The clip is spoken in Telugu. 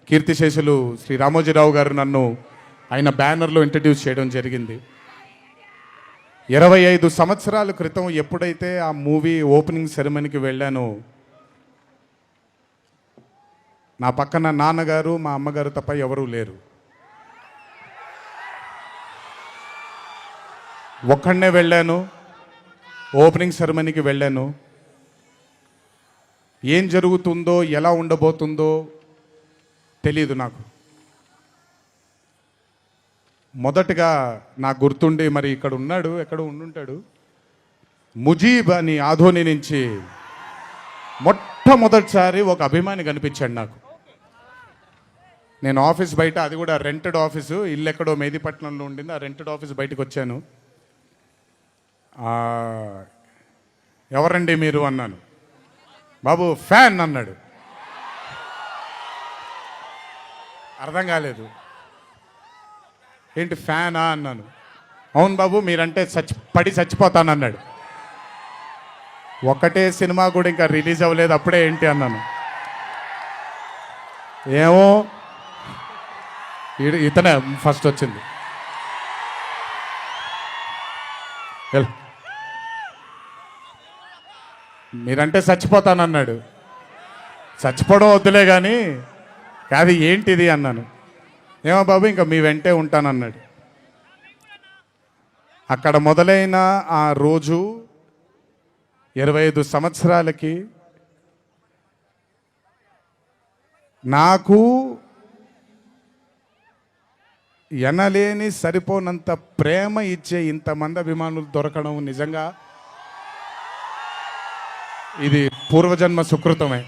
కీర్తిశేషులు శ్రీ రామోజీరావు గారు నన్ను ఆయన బ్యానర్లో ఇంట్రడ్యూస్ చేయడం జరిగింది. 25 సంవత్సరాల క్రితం ఎప్పుడైతే ఆ మూవీ ఓపెనింగ్ సెరమనీకి వెళ్ళానో, నా పక్కన నాన్నగారు మా అమ్మగారు తప్ప ఎవరూ లేరు. ఒక్కడనే వెళ్ళాను, ఓపెనింగ్ సెరమనీకి వెళ్ళాను. ఏం జరుగుతుందో ఎలా ఉండబోతుందో తెలియదు నాకు. మొదటగా నాకు గుర్తుండి, మరి ఇక్కడ ఉన్నాడు, ఎక్కడ ఉండుంటాడు, ముజీబ్ అని ఆధోని నుంచి మొట్టమొదటిసారి ఒక అభిమాని కనిపించాడు నాకు. నేను ఆఫీస్ బయట, అది కూడా రెంటెడ్ ఆఫీసు, ఇల్లు ఎక్కడో మేదీపట్నంలో ఉండింది, ఆ రెంటెడ్ ఆఫీస్ బయటకు వచ్చాను. ఎవరండి మీరు అన్నాను. బాబు ఫ్యాన్ అన్నాడు. అర్థం కాలేదు. ఏంటి ఫ్యానా అన్నాను. అవును బాబు, మీరంటే పడి చచ్చిపోతానన్నాడు. ఒకటే సినిమా కూడా ఇంకా రిలీజ్ అవ్వలేదు, అప్పుడే ఏంటి అన్నాను. ఏమో ఇతనే ఫస్ట్ వచ్చింది. మీరంటే చచ్చిపోతానన్నాడు. చచ్చిపోవడం వద్దులే కానీ కాదు ఏంటిది అన్నాను. ఏమో బాబు ఇంకా మీ వెంటే ఉంటానన్నాడు. అక్కడ మొదలైన ఆ రోజు 25 సంవత్సరాలకి నాకు ఎనలేని సరిపోనంత ప్రేమ ఇచ్చే ఇంతమంది అభిమానులు దొరకడం నిజంగా ఇది పూర్వజన్మ సుకృతమే.